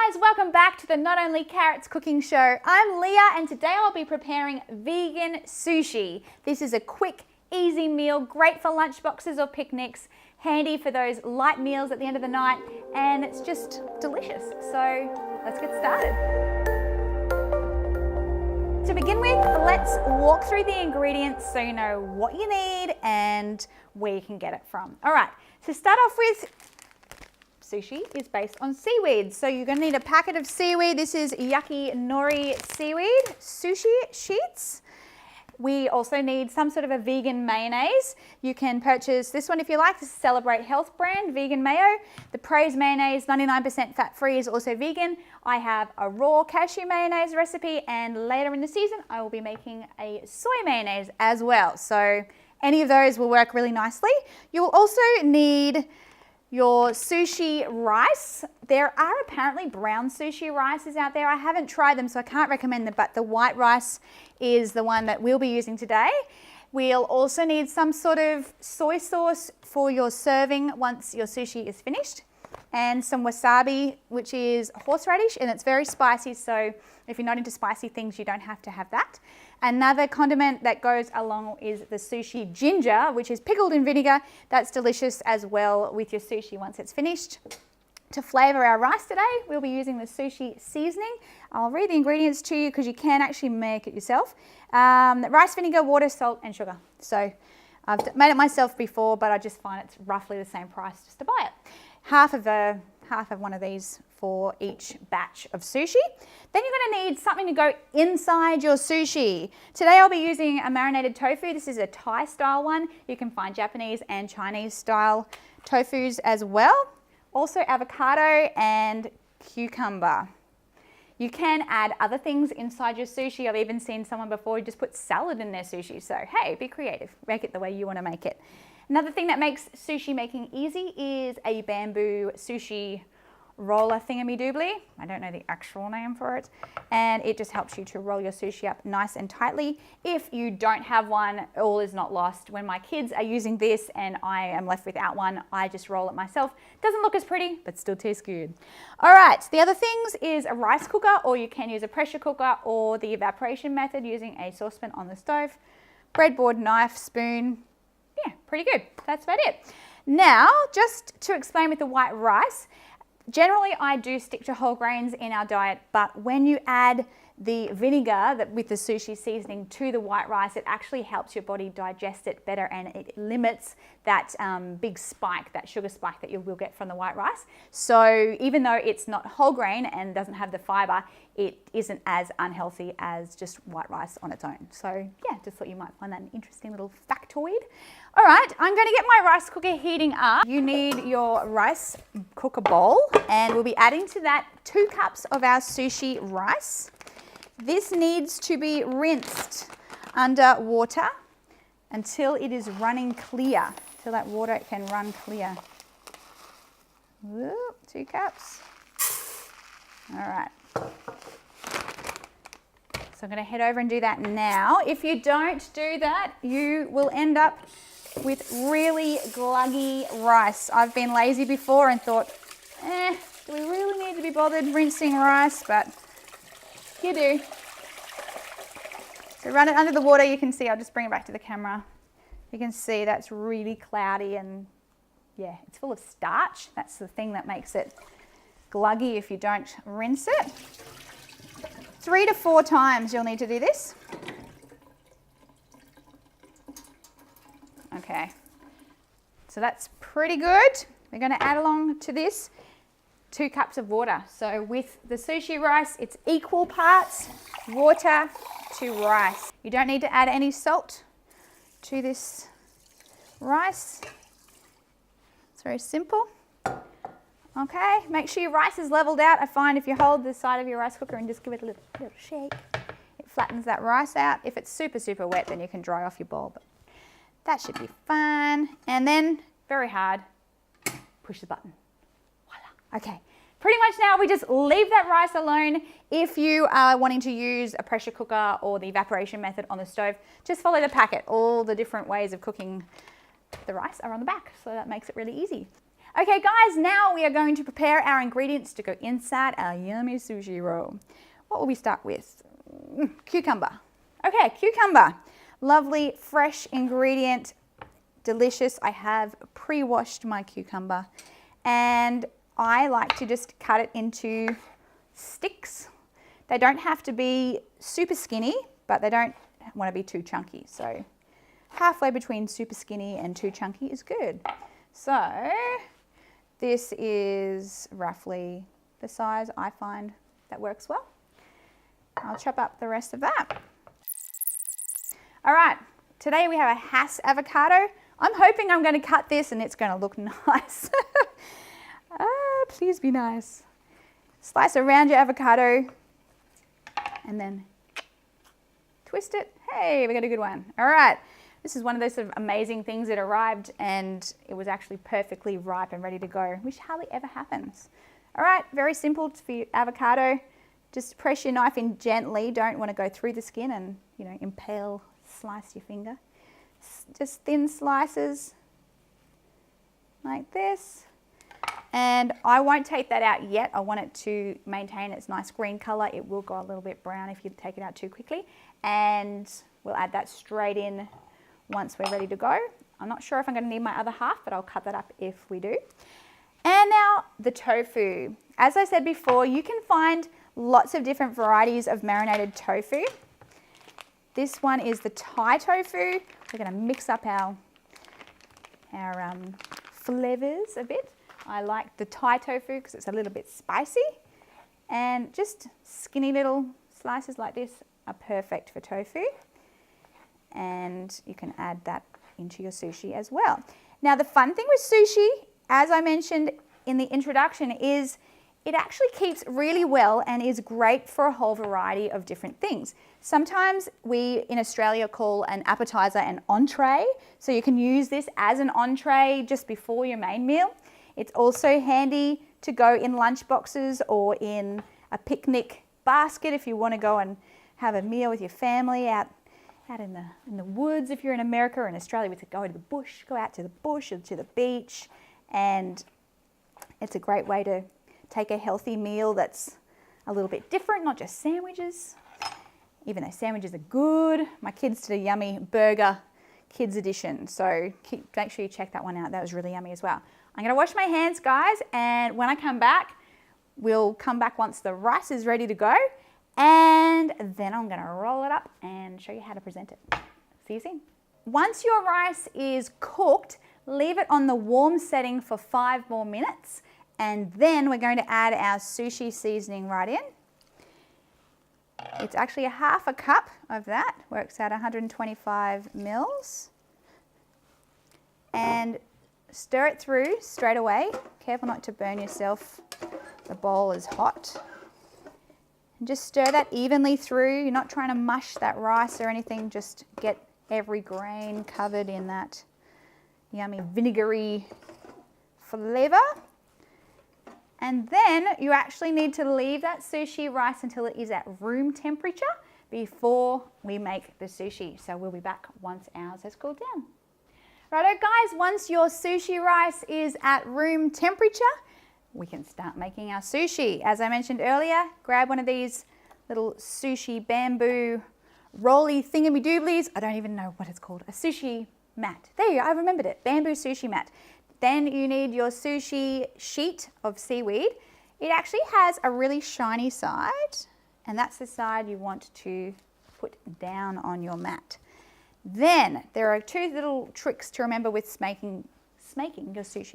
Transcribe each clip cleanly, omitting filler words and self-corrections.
guys, welcome back to the Not Only Carrots cooking show. I'm Leah and today I'll be preparing vegan sushi. This is a quick, easy meal, great for lunch boxes or picnics, handy for those light meals at the end of the night, and it's just delicious. So let's get started. To begin with, let's walk through the ingredients so you know what you need and where you can get it from. All right, to start off with, sushi is based on seaweed. So you're gonna need a packet of seaweed. This is Yuki Nori seaweed sushi sheets. We also need some sort of a vegan mayonnaise. You can purchase this one if you like. This is Celebrate Health brand, vegan mayo. The Praise mayonnaise, 99% fat-free, is also vegan. I have a raw cashew mayonnaise recipe, and later in the season, I will be making a soy mayonnaise as well. So any of those will work really nicely. You will also need your sushi rice. There are apparently brown sushi rices out there. I haven't tried them, so I can't recommend them, but the white rice is the one that we'll be using today. We'll also need some sort of soy sauce for your serving once your sushi is finished, and some wasabi, which is horseradish, and it's very spicy, so if you're not into spicy things, you don't have to have that. Another condiment that goes along is the sushi ginger, which is pickled in vinegar. That's delicious as well with your sushi once it's finished. To flavour our rice today, we'll be using the sushi seasoning. I'll read the ingredients to you because you can actually make it yourself. Rice vinegar, water, salt and sugar. So I've made it myself before, but I just find it's roughly the same price just to buy it. Half of one of these for each batch of sushi. Then you're going to need something to go inside your sushi. Today I'll be using a marinated tofu. This is a Thai style one. You can find Japanese and Chinese style tofus as well. Also avocado and cucumber. You can add other things inside your sushi. I've even seen someone before who just put salad in their sushi. So hey, be creative. Make it the way you want to make it. Another thing that makes sushi making easy is a bamboo sushi roller thingamydoobly. I don't know the actual name for it. And it just helps you to roll your sushi up nice and tightly. If you don't have one, all is not lost. When my kids are using this and I am left without one, I just roll it myself. Doesn't look as pretty, but still tastes good. All right, the other things is a rice cooker, or you can use a pressure cooker or the evaporation method using a saucepan on the stove. Breadboard, knife, spoon. Yeah, pretty good. That's about it. Now, just to explain with the white rice, generally I do stick to whole grains in our diet, but when you add the vinegar with the sushi seasoning to the white rice, it actually helps your body digest it better, and it limits that big spike, that sugar spike that you will get from the white rice. So even though it's not whole grain and doesn't have the fiber, it isn't as unhealthy as just white rice on its own. So yeah, just thought you might find that an interesting little factoid. All right, I'm going to get my rice cooker heating up. You need your rice cooker bowl, and we'll be adding to that 2 cups of our sushi rice. This needs to be rinsed under water until it is running clear, till that water can run clear. Whoop, 2 cups. All right. So I'm going to head over and do that now. If you don't do that, you will end up with really gluggy rice. I've been lazy before and thought, do we really need to be bothered rinsing rice? But you do. So run it under the water. You can see, I'll just bring it back to the camera. You can see that's really cloudy, and yeah, it's full of starch. That's the thing that makes it gluggy if you don't rinse it. 3 to 4 times you'll need to do this. Okay, so that's pretty good. We're going to add along to this 2 cups of water. So with the sushi rice, it's equal parts water to rice. You don't need to add any salt to this rice. It's very simple. Okay, make sure your rice is leveled out. I find if you hold the side of your rice cooker and just give it a little shake, it flattens that rice out. If it's super, super wet, then you can dry off your bowl, but that should be fine. And then, very hard, push the button. Voila. Okay, pretty much now we just leave that rice alone. If you are wanting to use a pressure cooker or the evaporation method on the stove, just follow the packet. All the different ways of cooking the rice are on the back, so that makes it really easy. Okay guys, now we are going to prepare our ingredients to go inside our yummy sushi roll. What will we start with? Cucumber. Okay, cucumber. Lovely, fresh ingredient, delicious. I have pre-washed my cucumber and I like to just cut it into sticks. They don't have to be super skinny, but they don't want to be too chunky. So halfway between super skinny and too chunky is good. So this is roughly the size I find that works well. I'll chop up the rest of that. All right, today we have a Hass avocado. I'm hoping I'm going to cut this and it's going to look nice. Please be nice. Slice around your avocado and then twist it. Hey, we got a good one. All right. This is one of those sort of amazing things that arrived and it was actually perfectly ripe and ready to go, which hardly ever happens. All right, very simple for your avocado. Just press your knife in gently. Don't want to go through the skin and, you know, impale, slice your finger. Just thin slices like this. And I won't take that out yet. I want it to maintain its nice green color. It will go a little bit brown if you take it out too quickly. And we'll add that straight in once we're ready to go. I'm not sure if I'm going to need my other half, but I'll cut that up if we do. And now the tofu. As I said before, you can find lots of different varieties of marinated tofu. This one is the Thai tofu. We're going to mix up our flavors a bit. I like the Thai tofu because it's a little bit spicy, and just skinny little slices like this are perfect for tofu, and you can add that into your sushi as well. Now the fun thing with sushi, as I mentioned in the introduction, is it actually keeps really well and is great for a whole variety of different things. Sometimes we in Australia call an appetizer an entree, so you can use this as an entree just before your main meal. It's also handy to go in lunch boxes or in a picnic basket if you want to go and have a meal with your family out in the woods. If you're in America or in Australia, we could go to the bush, go out to the bush or to the beach, and it's a great way to take a healthy meal that's a little bit different, not just sandwiches. Even though sandwiches are good, my kids did a yummy burger kids edition, so make sure you check that one out. That was really yummy as well. I'm going to wash my hands, guys, and when I come back, we'll come back once the rice is ready to go, and then I'm going to roll it up and show you how to present it. See you soon. Once your rice is cooked, leave it on the warm setting for 5 more minutes, and then we're going to add our sushi seasoning right in. It's actually a half a cup of that, works out 125 mils. And stir it through straight away. Careful not to burn yourself. The bowl is hot. And just stir that evenly through. You're not trying to mush that rice or anything. Just get every grain covered in that yummy vinegary flavor. And then you actually need to leave that sushi rice until it is at room temperature before we make the sushi. So we'll be back once ours has cooled down. Righto guys, once your sushi rice is at room temperature, we can start making our sushi. As I mentioned earlier, grab one of these little sushi bamboo rolly thingamidooblies. I don't even know what it's called, a sushi mat. There you go, I remembered it, bamboo sushi mat. Then you need your sushi sheet of seaweed. It actually has a really shiny side, and that's the side you want to put down on your mat. Then there are 2 little tricks to remember with smaking your sushi.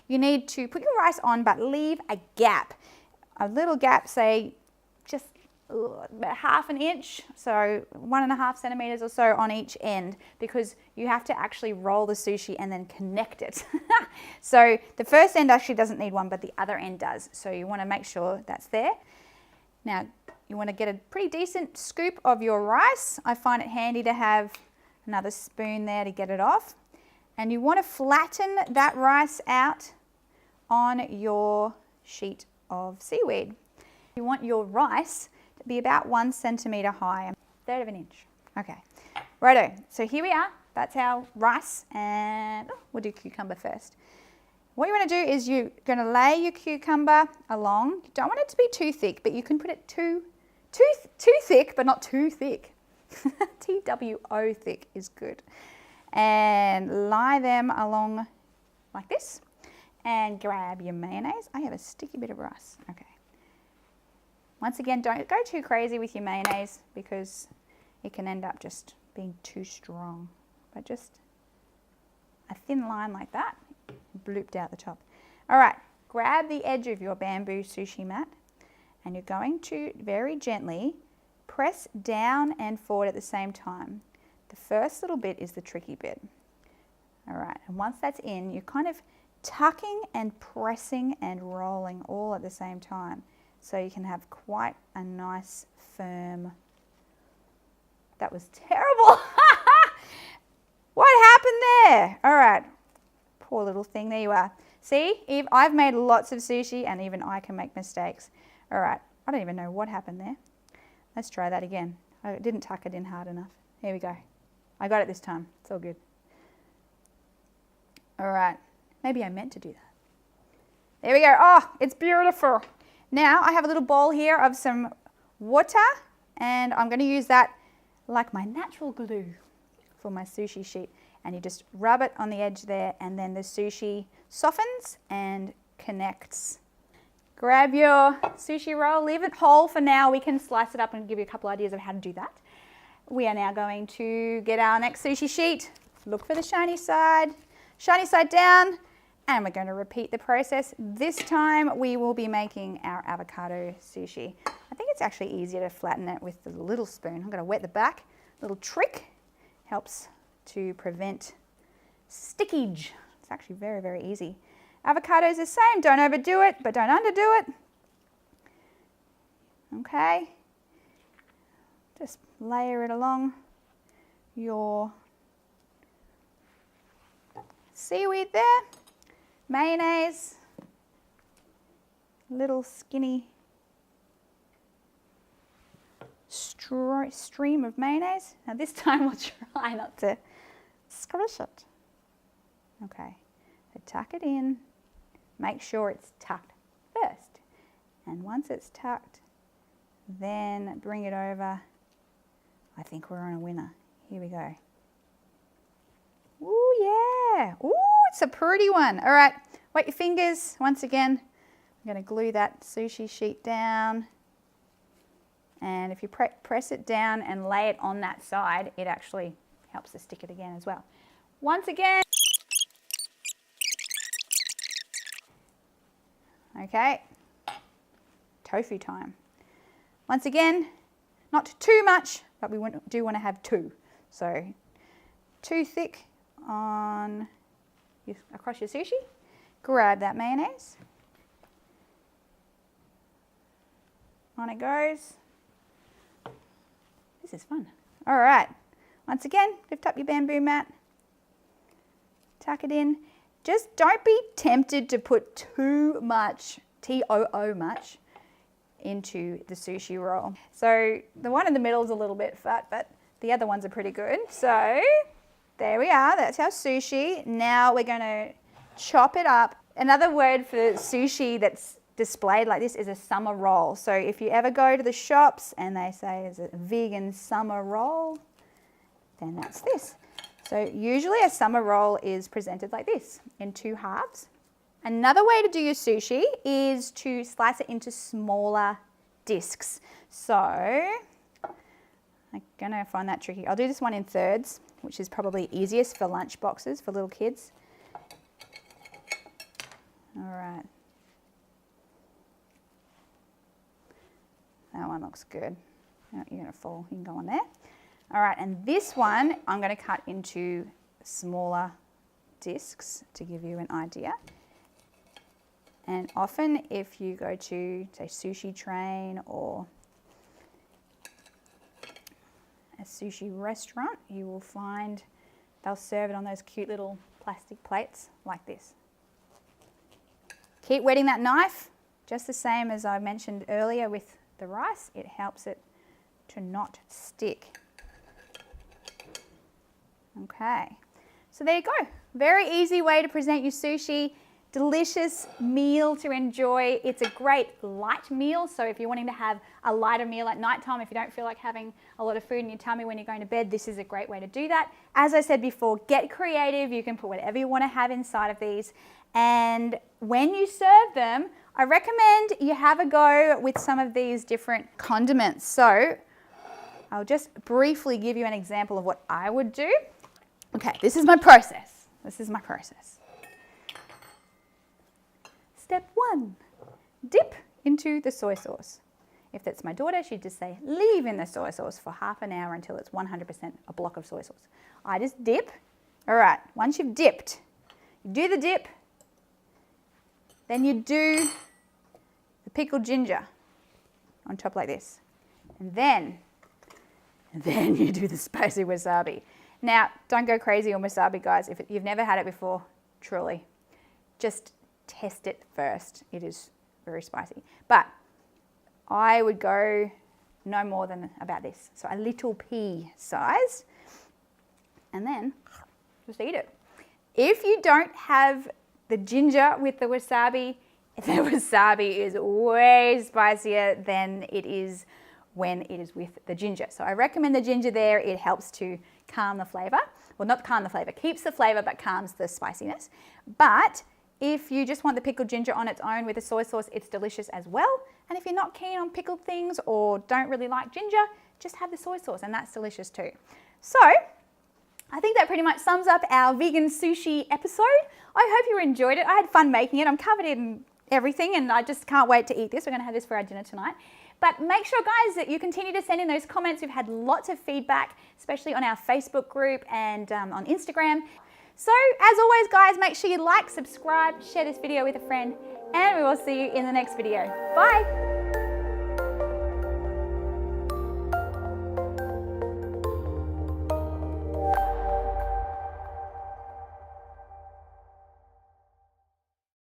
You need to put your rice on but leave a gap. A little gap, say just about ½ an inch, so 1.5 centimeters or so on each end, because you have to actually roll the sushi and then connect it. So the first end actually doesn't need one, but the other end does. So you want to make sure that's there. Now you want to get a pretty decent scoop of your rice. I find it handy to have another spoon there to get it off. And you want to flatten that rice out on your sheet of seaweed. You want your rice to be about 1 centimeter high, 1/3 of an inch. Okay, righto, so here we are. That's our rice, and we'll do cucumber first. What you want to do is you're going to lay your cucumber along. You don't want it to be too thick, but you can put it too thick, but not too thick. TWO thick is good. And lie them along like this. And grab your mayonnaise. I have a sticky bit of rice. Okay. Once again, don't go too crazy with your mayonnaise because it can end up just being too strong. But just a thin line like that, blooped out the top. All right, grab the edge of your bamboo sushi mat and you're going to very gently press down and forward at the same time. The first little bit is the tricky bit. All right, and once that's in, you're kind of tucking and pressing and rolling all at the same time. So you can have quite a nice firm. That was terrible. What happened there? All right, poor little thing, there you are. See, Eve, I've made lots of sushi and even I can make mistakes. All right, I don't even know what happened there. Let's try that again. I didn't tuck it in hard enough. Here we go. I got it this time, it's all good. All right, maybe I meant to do that. There we go, oh, it's beautiful. Now I have a little bowl here of some water and I'm gonna use that like my natural glue for my sushi sheet. And you just rub it on the edge there and then the sushi softens and connects. Grab your sushi roll, leave it whole for now. We can slice it up and give you a couple ideas of how to do that. We are now going to get our next sushi sheet. Look for the shiny side down. And we're going to repeat the process. This time we will be making our avocado sushi. I think it's actually easier to flatten it with the little spoon. I'm going to wet the back. Little trick, helps to prevent stickage. It's actually very, very easy. Avocado is the same. Don't overdo it, but don't underdo it. Okay. Just layer it along your seaweed there. Mayonnaise, little skinny stream of mayonnaise. Now this time we'll try not to squish it. Okay, so tuck it in. Make sure it's tucked first. And once it's tucked, then bring it over. I think we're on a winner. Here we go. Ooh, yeah. Ooh, it's a pretty one. All right, wet your fingers. Once again, I'm going to glue that sushi sheet down. And if you press it down and lay it on that side, it actually helps to stick it again as well. Once again. Okay, tofu time. Once again, not too much, but we do want to have two. So too thick across your sushi. Grab that mayonnaise. On it goes. This is fun. All right, once again, lift up your bamboo mat. Tuck it in. Just don't be tempted to put too much, T-O-O much, into the sushi roll. So the one in the middle is a little bit fat, but the other ones are pretty good. So there we are, that's our sushi. Now we're gonna chop it up. Another word for sushi that's displayed like this is a summer roll. So if you ever go to the shops and they say it's a vegan summer roll, then that's this. So usually a summer roll is presented like this, in two halves. Another way to do your sushi is to slice it into smaller discs. So I'm gonna find that tricky. I'll do this one in thirds, which is probably easiest for lunch boxes for little kids. All right. That one looks good. Oh, you're gonna fall, you can go on there. All right, and this one I'm going to cut into smaller discs to give you an idea. And often if you go to, say, Sushi Train or a sushi restaurant, you will find they'll serve it on those cute little plastic plates like this. Keep wetting that knife, just the same as I mentioned earlier with the rice. It helps it to not stick. Okay, so there you go. Very easy way to present your sushi. delicious meal to enjoy. It's a great light meal, so if you're wanting to have a lighter meal at nighttime, if you don't feel like having a lot of food in your tummy when you're going to bed, this is a great way to do that. As I said before, get creative. You can put whatever you want to have inside of these. And when you serve them, I recommend you have a go with some of these different condiments. So I'll just briefly give you an example of what I would do. Okay, this is my process. This is my process. Step 1, dip into the soy sauce. If that's my daughter, she'd just say, leave in the soy sauce for half an hour until it's 100% a block of soy sauce. I just dip. All right, once you've dipped, you do the dip, then you do the pickled ginger on top like this. And then you do the spicy wasabi. Now, don't go crazy on wasabi, guys. If you've never had it before, truly, just test it first. It is very spicy. But I would go no more than about this. So a little pea size. And then just eat it. If you don't have the ginger with the wasabi is way spicier than it is when it is with the ginger. So I recommend the ginger there. It helps to calm the flavor. Well, not calm the flavor, keeps the flavor but calms the spiciness. But if you just want the pickled ginger on its own with the soy sauce, it's delicious as well. And if you're not keen on pickled things or don't really like ginger, just have the soy sauce and that's delicious too. So I think that pretty much sums up our vegan sushi episode. I hope you enjoyed it. I had fun making it. I'm covered in everything and I just can't wait to eat this. We're going to have this for our dinner tonight. But make sure, guys, that you continue to send in those comments. We've had lots of feedback, especially on our Facebook group and on Instagram. So, as always, guys, make sure you like, subscribe, share this video with a friend, and we will see you in the next video. Bye!